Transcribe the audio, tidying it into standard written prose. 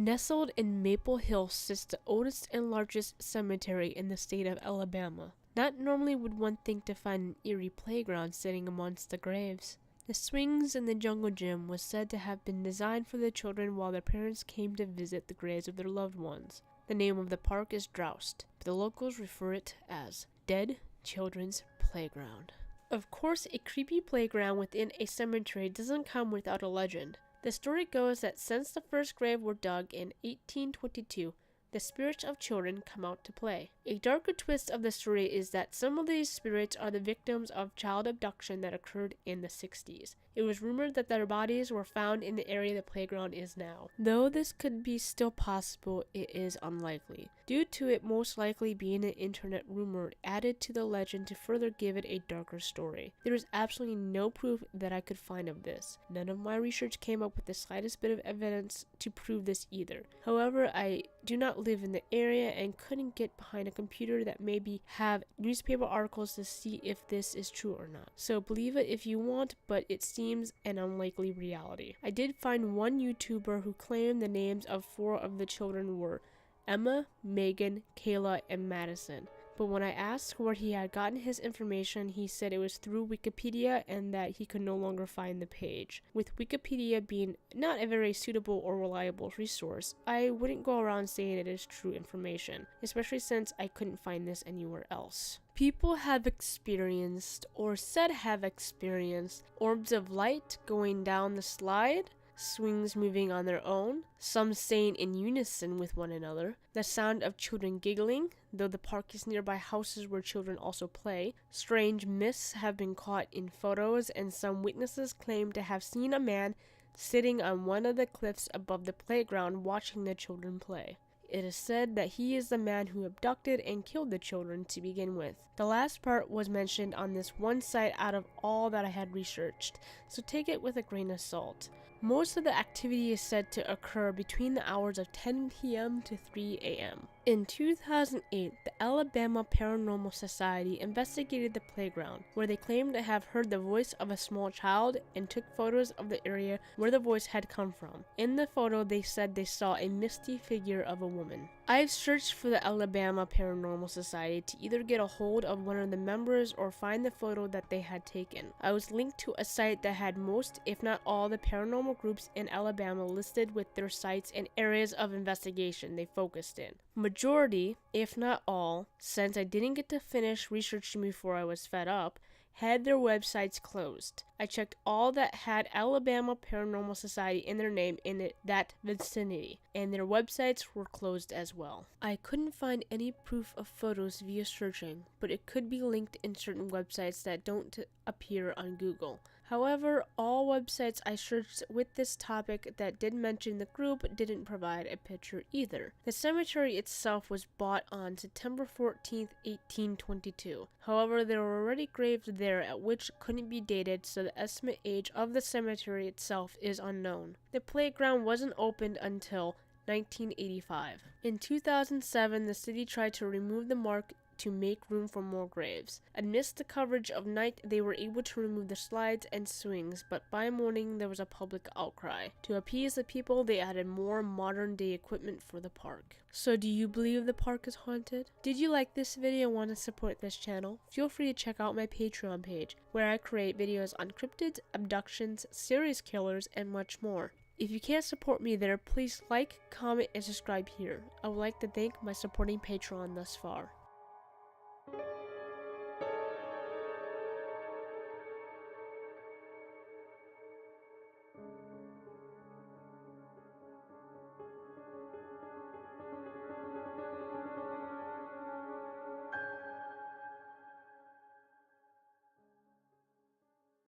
Nestled in Maple Hill sits the oldest and largest cemetery in the state of Alabama. Not normally would one think to find an eerie playground sitting amongst the graves. The swings in the jungle gym was said to have been designed for the children while their parents came to visit the graves of their loved ones. The name of the park is Droust, but the locals refer it as Dead Children's Playground. Of course, a creepy playground within a cemetery doesn't come without a legend. The story goes that since the first grave were dug in 1822, the spirits of children come out to play. A darker twist of the story is that some of these spirits are the victims of child abduction that occurred in the 60s. It was rumored that their bodies were found in the area the playground is now. Though this could be still possible, it is unlikely, due to it most likely being an internet rumor added to the legend to further give it a darker story. There is absolutely no proof that I could find of this. None of my research came up with the slightest bit of evidence to prove this either. However, I do not live in the area and couldn't get behind a computer that maybe have newspaper articles to see if this is true or not. So believe it if you want, but it seems an unlikely reality. I did find one YouTuber who claimed the names of 4 of the children were Emma, Megan, Kayla, and Madison. But when I asked where he had gotten his information, he said it was through Wikipedia and that he could no longer find the page. With Wikipedia being not a very suitable or reliable resource, I wouldn't go around saying it is true information, especially since I couldn't find this anywhere else. People have experienced, or said have experienced, orbs of light going down the slide, swings moving on their own, some saying in unison with one another, the sound of children giggling, though the park is nearby houses where children also play. Strange myths have been caught in photos, and some witnesses claim to have seen a man sitting on one of the cliffs above the playground watching the children play. It is said that he is the man who abducted and killed the children to begin with. The last part was mentioned on this one site out of all that I had researched, so take it with a grain of salt. Most of the activity is said to occur between the hours of 10 p.m. to 3 a.m. In 2008, the Alabama Paranormal Society investigated the playground, where they claimed to have heard the voice of a small child and took photos of the area where the voice had come from. In the photo, they said they saw a misty figure of a woman. I've searched for the Alabama Paranormal Society to either get a hold of one of the members or find the photo that they had taken. I was linked to a site that had most, if not all, the paranormal groups in Alabama listed with their sites and areas of investigation they focused in. Majority, if not all, since I didn't get to finish researching before I was fed up, had their websites closed. I checked all that had Alabama Paranormal Society in their name in that vicinity, and their websites were closed as well. I couldn't find any proof of photos via searching, but it could be linked in certain websites that don't appear on Google. However, all websites I searched with this topic that did mention the group didn't provide a picture either. The cemetery itself was bought on September 14th, 1822. However, there were already graves there at which couldn't be dated, so the estimate age of the cemetery itself is unknown. The playground wasn't opened until 1985. In 2007, the city tried to remove the mark to make room for more graves. Amidst the coverage of night, they were able to remove the slides and swings, but by morning there was a public outcry. To appease the people, they added more modern-day equipment for the park. So do you believe the park is haunted? Did you like this video and want to support this channel? Feel free to check out my Patreon page, where I create videos on cryptids, abductions, serial killers, and much more. If you can't support me there, please like, comment, and subscribe here. I would like to thank my supporting Patreon thus far.